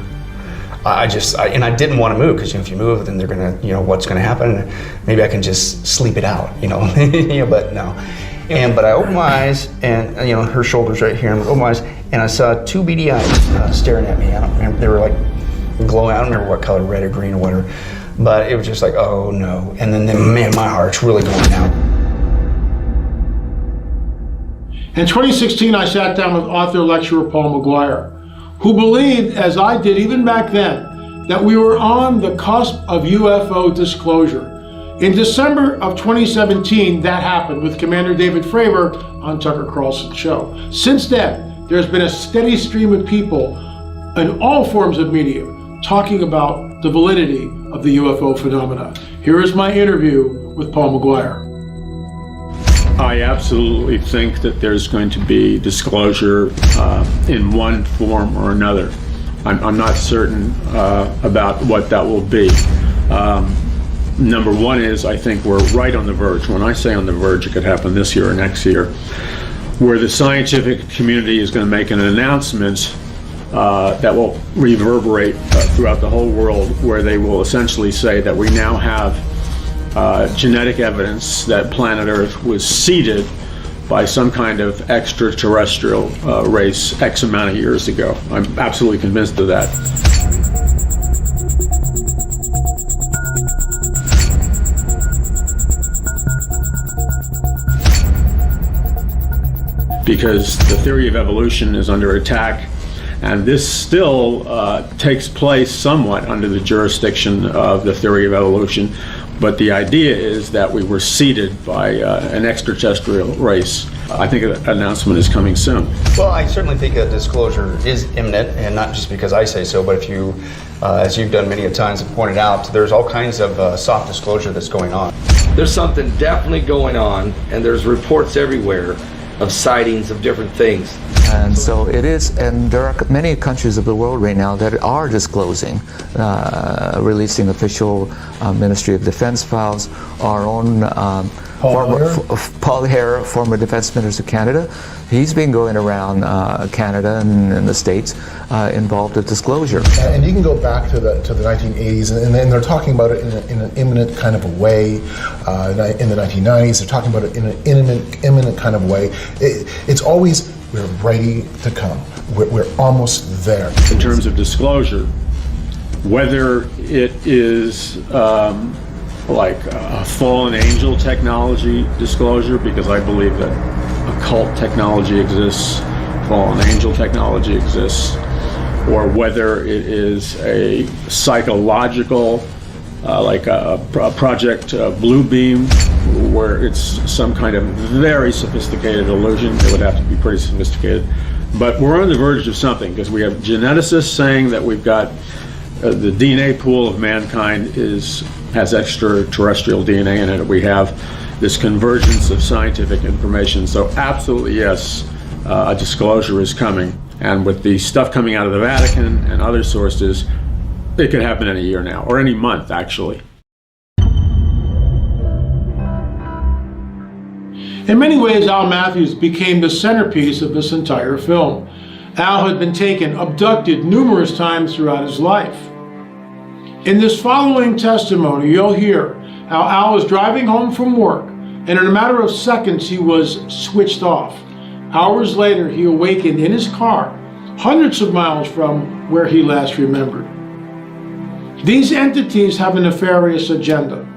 Speaker 7: I didn't want to move because if you move, then they're gonna, what's gonna happen? Maybe I can just sleep it out, but no. But I opened my eyes, and her shoulder's right here. And I opened my eyes, and I saw two beady eyes staring at me. I don't remember. They were like glowing. I don't remember what color, red or green or whatever. But it was just like, oh no. And then man, my heart's really going out.
Speaker 1: In 2016, I sat down with author lecturer Paul McGuire, who believed, as I did even back then, that we were on the cusp of UFO disclosure. In December of 2017, that happened with Commander David Fravor on Tucker Carlson's show. Since then, there's been a steady stream of people in all forms of media talking about the validity of the UFO phenomena. Here is my interview with Paul McGuire.
Speaker 8: I absolutely think that there's going to be disclosure in one form or another. I'm not certain about what that will be. Number one is, I think we're right on the verge. When I say on the verge, it could happen this year or next year, where the scientific community is going to make an announcement that will reverberate throughout the whole world, where they will essentially say that we now have genetic evidence that planet Earth was seeded by some kind of extraterrestrial race X amount of years ago. I'm absolutely convinced of that. Because the theory of evolution is under attack, and this still takes place somewhat under the jurisdiction of the theory of evolution. But the idea is that we were seeded by an extraterrestrial race. I think an announcement is coming soon.
Speaker 7: Well, I certainly think a disclosure is imminent, and not just because I say so, but if you, as you've done many times and pointed out, there's all kinds of soft disclosure that's going on.
Speaker 12: There's something definitely going on, and there's reports everywhere of sightings of different things.
Speaker 10: And so it is, and there are many countries of the world right now that are disclosing, releasing official Ministry of Defense files. Our own Paul Hare, former Defense Minister of Canada, he's been going around Canada and the States involved with disclosure.
Speaker 11: And you can go back to the 1980s, and they're talking about it in an imminent kind of a way. In the 1990s, they're talking about it in an imminent kind of way. It's always, we're ready to come. We're almost there.
Speaker 8: In terms of disclosure, whether it is like a fallen angel technology disclosure, because I believe that occult technology exists, fallen angel technology exists, or whether it is a psychological, like a Project Blue Beam, where it's some kind of very sophisticated illusion. It would have to be pretty sophisticated. But we're on the verge of something, because we have geneticists saying that we've got the DNA pool of mankind has extraterrestrial DNA in it. We have this convergence of scientific information. So absolutely, yes, a disclosure is coming. And with the stuff coming out of the Vatican and other sources, it could happen any year now, or any month, actually.
Speaker 1: In many ways, Al Matthews became the centerpiece of this entire film. Al had been taken, abducted numerous times throughout his life. In this following testimony, you'll hear how Al was driving home from work, and in a matter of seconds, he was switched off. Hours later, he awakened in his car, hundreds of miles from where he last remembered. These entities have a nefarious agenda.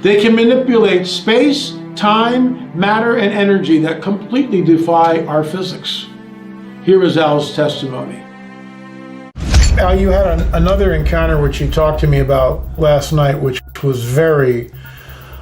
Speaker 1: They can manipulate space, time, matter, and energy that completely defy our physics. Here is Al's testimony. Al, you had another encounter which you talked to me about last night, which was very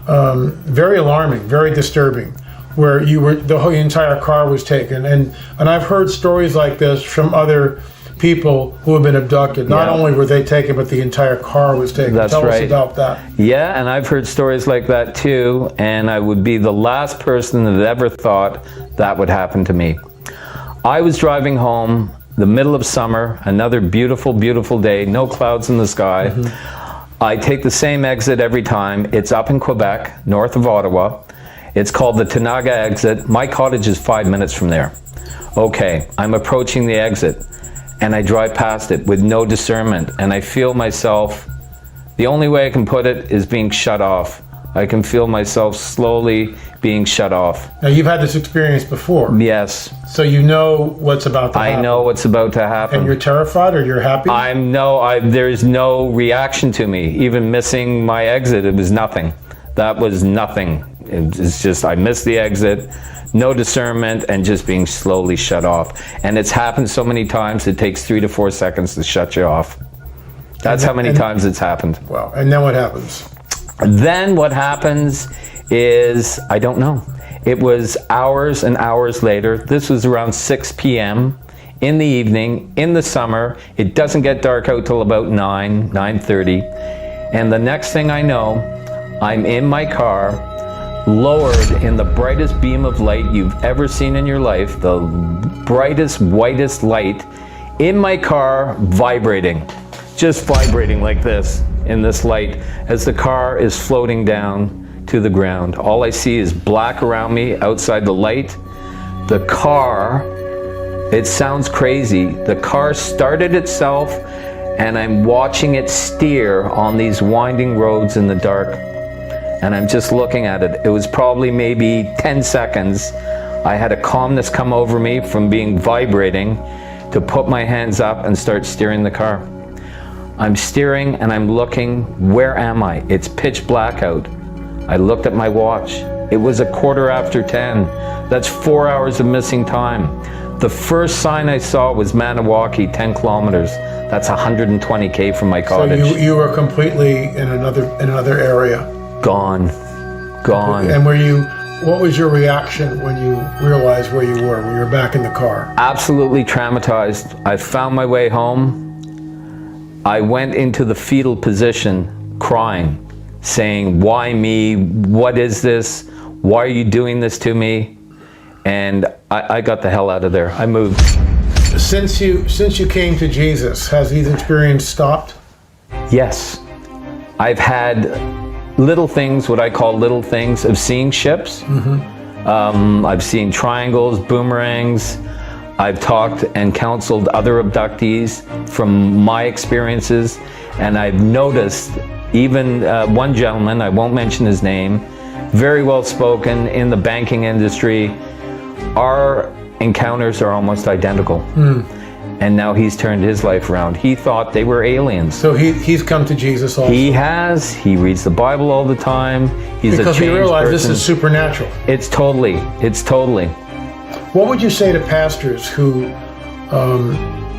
Speaker 1: alarming, very disturbing, where the whole entire car was taken. And I've heard stories like this from other people who have been abducted. Not only were they taken, but the entire car was taken.
Speaker 2: That's
Speaker 1: Tell
Speaker 2: right.
Speaker 1: us about that.
Speaker 2: Yeah, and I've heard stories like that too, and I would be the last person that ever thought that would happen to me. I was driving home, the middle of summer, another beautiful, beautiful day, no clouds in the sky. I take the same exit every time. It's up in Quebec, north of Ottawa. It's called the Tenaga exit. My cottage is 5 minutes from there. Okay, I'm approaching the exit, and I drive past it with no discernment, and I feel myself, the only way I can put it is being shut off. I can feel myself slowly being shut off.
Speaker 1: Now, you've had this experience before.
Speaker 2: Yes.
Speaker 1: So you know what's about to happen.
Speaker 2: I know what's about to happen.
Speaker 1: And you're terrified, or you're happy?
Speaker 2: There's no reaction to me. Even missing my exit, it was nothing. That was nothing. It's just, I missed the exit, no discernment, and just being slowly shut off. And it's happened so many times, it takes 3 to 4 seconds to shut you off. That's how many times it's happened.
Speaker 1: Well, and then what happens?
Speaker 2: Then what happens is, I don't know. It was hours and hours later. This was around 6 p.m. in the evening, in the summer. It doesn't get dark out till about 9:30. And the next thing I know, I'm in my car, lowered in the brightest beam of light you've ever seen in your life, the brightest, whitest light, in my car, vibrating. Just vibrating like this in this light as the car is floating down to the ground. All I see is black around me outside the light. The car, it sounds crazy, the car started itself, and I'm watching it steer on these winding roads in the dark. And I'm just looking at it. It was probably maybe 10 seconds. I had a calmness come over me from being vibrating to put my hands up and start steering the car. I'm steering and I'm looking, where am I? It's pitch black out. I looked at my watch. It was 10:15. That's 4 hours of missing time. The first sign I saw was Maniwaki, 10 kilometers. That's 120K from my cottage.
Speaker 1: So you were completely in another area.
Speaker 2: Gone.
Speaker 1: And what was your reaction when you realized where you were, when you were back in the car?
Speaker 2: Absolutely traumatized. I found my way home. I went into the fetal position, crying, saying, why me? What is this? Why are you doing this to me? And I got the hell out of there. I moved.
Speaker 1: Since you came to Jesus, has these experiences stopped?
Speaker 2: Yes. I've had little things, what I call little things, of seeing ships. I've seen triangles, boomerangs. I've talked and counseled other abductees from my experiences, and I've noticed even one gentleman, I won't mention his name, very well spoken in the banking industry. Our encounters are almost identical. And now he's turned his life around. He thought they were aliens.
Speaker 1: So he's come to Jesus also?
Speaker 2: He has. He reads the Bible all the time. He's
Speaker 1: because
Speaker 2: a changed
Speaker 1: he realized
Speaker 2: person.
Speaker 1: This is supernatural.
Speaker 2: It's totally.
Speaker 5: What would you say to pastors who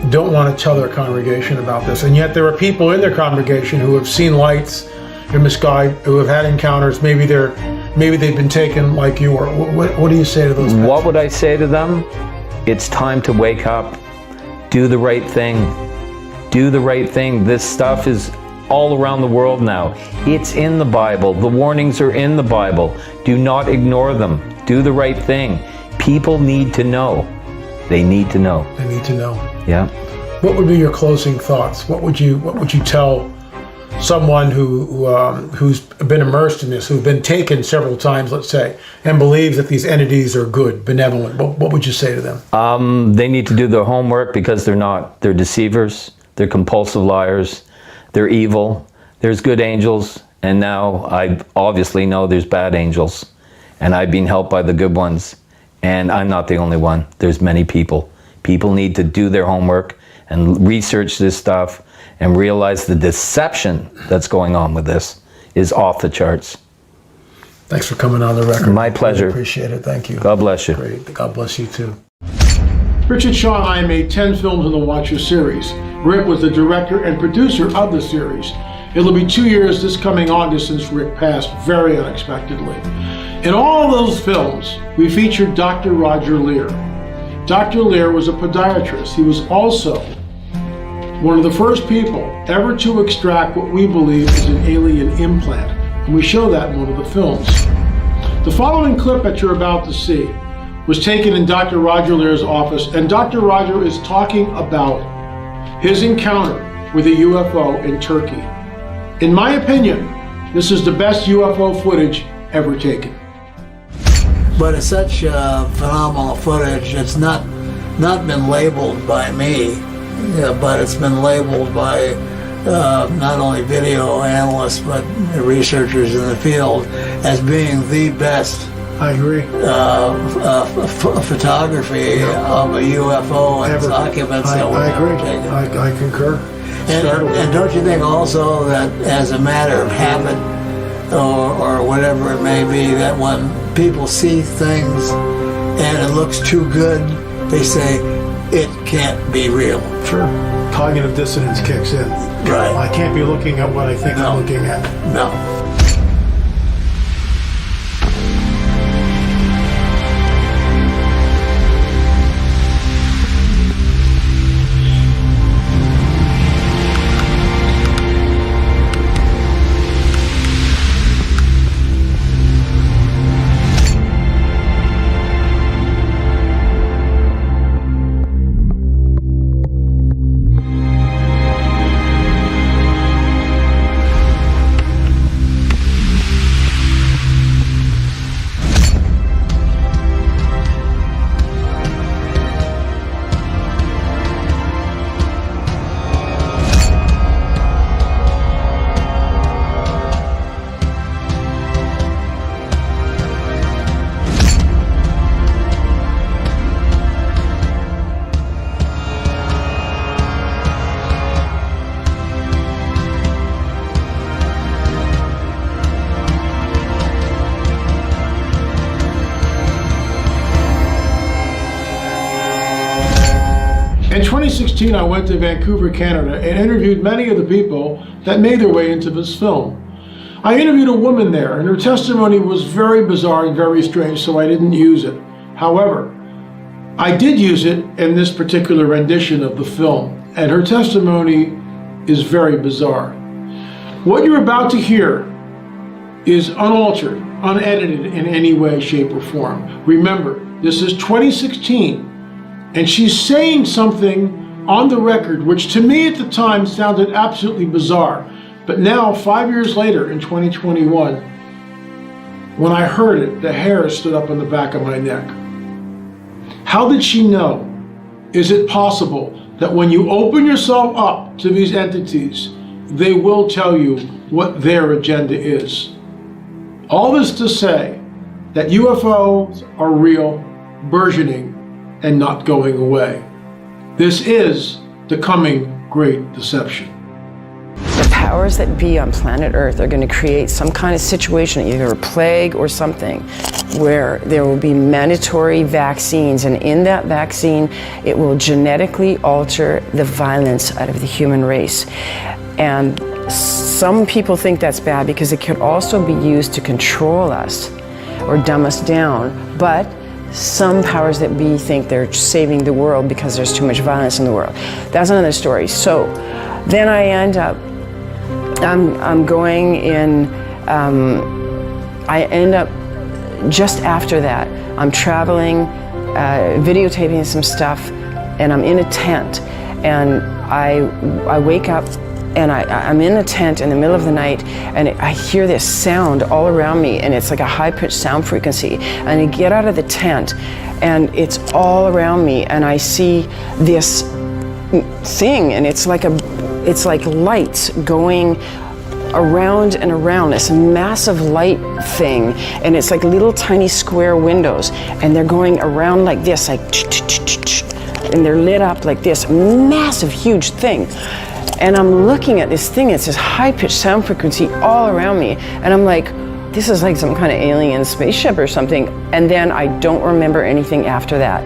Speaker 5: don't want to tell their congregation about this, and yet there are people in their congregation who have seen lights in the sky, who have had encounters? Maybe they've been taken like you, or what do you say to those pastors?
Speaker 2: What would I say to them? It's time to wake up. Do the right thing. Do the right thing. This stuff is all around the world now. It's in the Bible. The warnings are in the Bible. Do not ignore them. Do the right thing. People need to know. They need to know.
Speaker 5: They need to know.
Speaker 2: Yeah.
Speaker 5: What would be your closing thoughts? What would you tell someone who's been immersed in this, who've been taken several times, let's say, and believes that these entities are good, benevolent? What would you say to them?
Speaker 2: They need to do their homework, because they're not. They're deceivers. They're compulsive liars. They're evil. There's good angels, and now I obviously know there's bad angels, and I've been helped by the good ones, and I'm not the only one. There's many people. People need to do their homework and research this stuff and realize the deception that's going on with this is off the charts.
Speaker 5: Thanks for coming on the record.
Speaker 2: My pleasure.
Speaker 5: Really appreciate it. Thank you.
Speaker 2: God bless you.
Speaker 5: Great. God bless you too.
Speaker 1: Richard Shaw and I made 10 films in the Watcher series. Rick was the director and producer of the series. It'll be 2 years this coming August since Rick passed very unexpectedly. In all those films, we featured Dr. Roger Leir. Dr. Leir was a podiatrist. He was also one of the first people ever to extract what we believe is an alien implant, and we show that in one of the films. The following clip that you're about to see was taken in Dr. Roger Leir's office, and Dr. Roger is talking about his encounter with a UFO in Turkey. In my opinion, this is the best UFO footage ever taken.
Speaker 4: But it's such phenomenal footage. It's not been labeled by me, but it's been labeled by not only video analysts but researchers in the field as being the best.
Speaker 5: I agree.
Speaker 4: Photography of a UFO and its occupants.
Speaker 5: I agree. I concur.
Speaker 4: And don't you think also that as a matter of habit or whatever it may be, that when people see things and it looks too good, they say it can't be real.
Speaker 5: Sure. Cognitive dissonance kicks in.
Speaker 4: Right.
Speaker 5: I can't be looking at what I think I'm looking at.
Speaker 4: No.
Speaker 1: In 2016, I went to Vancouver, Canada, and interviewed many of the people that made their way into this film. I interviewed a woman there, and her testimony was very bizarre and very strange, so I didn't use it. However, I did use it in this particular rendition of the film, and her testimony is very bizarre. What you're about to hear is unaltered, unedited in any way, shape, or form. Remember, this is 2016. And she's saying something on the record, which to me at the time sounded absolutely bizarre. But now, 5 years later, in 2021, when I heard it, the hair stood up on the back of my neck. How did she know? Is it possible that when you open yourself up to these entities, they will tell you what their agenda is? All this to say that UFOs are real, burgeoning, and not going away. This is the coming Great Deception.
Speaker 23: The powers that be on planet Earth are going to create some kind of situation, either a plague or something, where there will be mandatory vaccines, and in that vaccine, it will genetically alter the violence out of the human race. And some people think that's bad because it could also be used to control us or dumb us down. But some powers that be think they're saving the world because there's too much violence in the world. That's another story. So then I end up, I'm going in, I end up just after that, I'm traveling, videotaping some stuff, and I'm in a tent, and I wake up, and I'm in a tent in the middle of the night, and I hear this sound all around me, and it's like a high-pitched sound frequency, and I get out of the tent, and it's all around me, and I see this thing, and it's like lights going around and around, this massive light thing, and it's like little tiny square windows, and they're going around like this, like, and they're lit up like this massive, huge thing. And I'm looking at this thing, it's this high-pitched sound frequency all around me, and I'm like, this is like some kind of alien spaceship or something, and then I don't remember anything after that.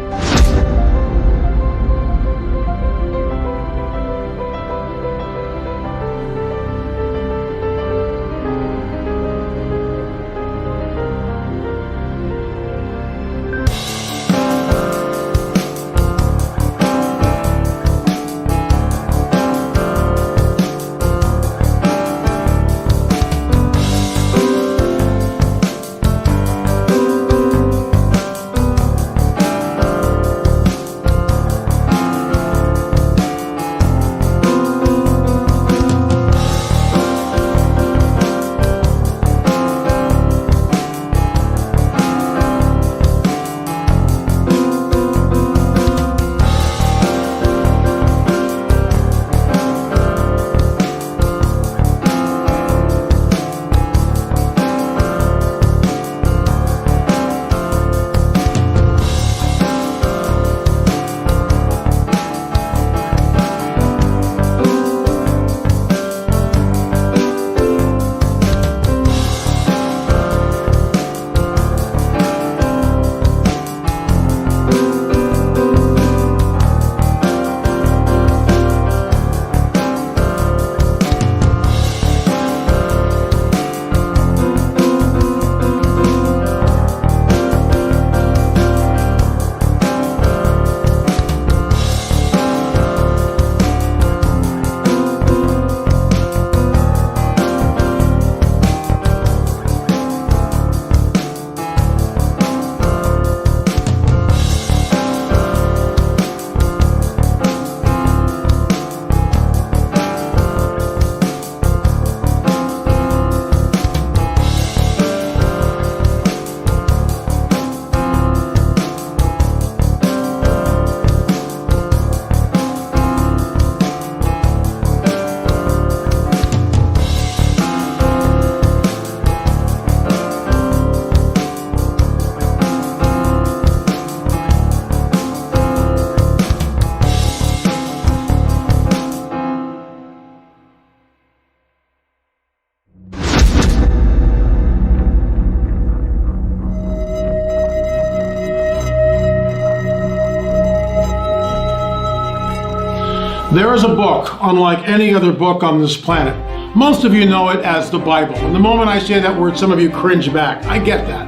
Speaker 1: There is a book unlike any other book on this planet. Most of you know it as the Bible. And the moment I say that word, some of you cringe back. I get that.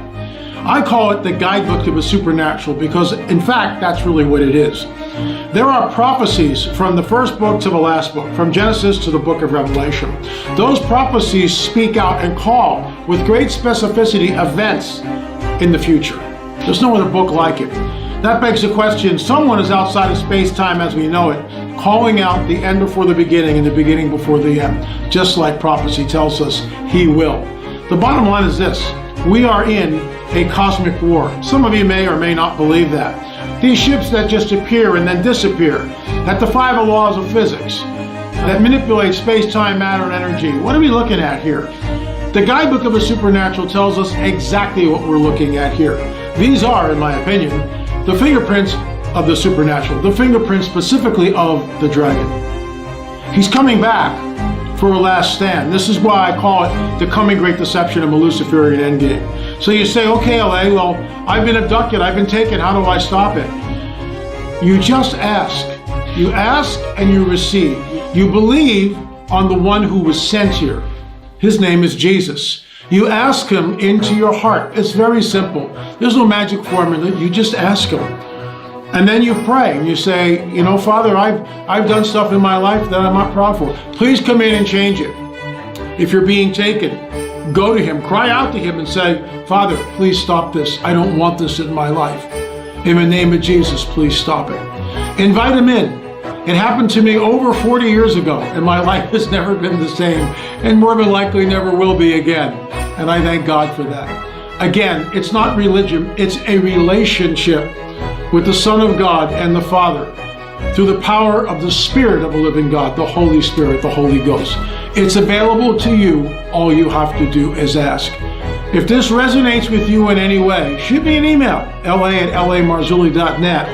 Speaker 1: I call it the guidebook to the supernatural because, in fact, that's really what it is. There are prophecies from the first book to the last book, from Genesis to the book of Revelation. Those prophecies speak out and call with great specificity events in the future. There's no other book like it. That begs the question, someone is outside of space-time as we know it, calling out the end before the beginning and the beginning before the end, just like prophecy tells us he will. The bottom line is this: we are in a cosmic war. Some of you may or may not believe that. These ships that just appear and then disappear, that defy the laws of physics, that manipulate space-time, matter, and energy. What are we looking at here? The guidebook of the supernatural tells us exactly what we're looking at here. These are, in my opinion, the fingerprints of the supernatural, the fingerprints specifically of the dragon. He's coming back for a last stand. This is why I call it the coming great deception of a Luciferian endgame. So you say, okay, LA, well, I've been abducted, I've been taken, how do I stop it? You just ask. You ask and you receive. You believe on the one who was sent here. His name is Jesus. You ask him into your heart. It's very simple. There's no magic formula. You just ask him. And then you pray and you say, you know, Father, I've done stuff in my life that I'm not proud for. Please come in and change it. If you're being taken, go to him, cry out to him and say, Father, please stop this. I don't want this in my life. In the name of Jesus, please stop it. Invite him in. It happened to me over 40 years ago, and my life has never been the same, and more than likely never will be again. And I thank God for that. Again, it's not religion, it's a relationship with the Son of God and the Father through the power of the Spirit of the living God, the Holy Spirit, the Holy Ghost. It's available to you. All you have to do is ask. If this resonates with you in any way, shoot me an email, la@lamarzulli.net.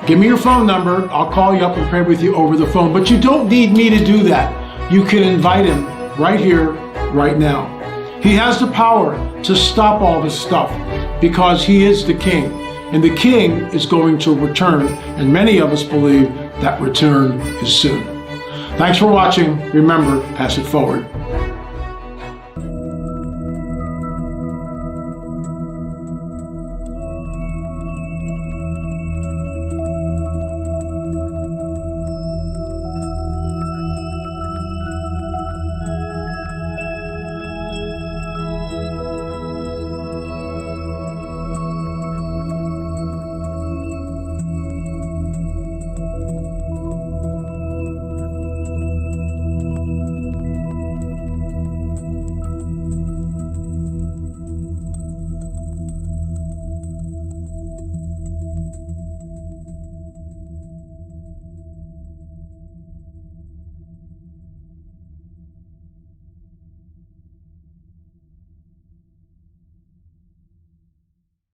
Speaker 1: Give me your phone number. I'll call you up and pray with you over the phone. But you don't need me to do that. You can invite him right here, right now. He has the power to stop all this stuff because he is the king. And the king is going to return. And many of us believe that return is soon. Thanks for watching. Remember, pass it forward.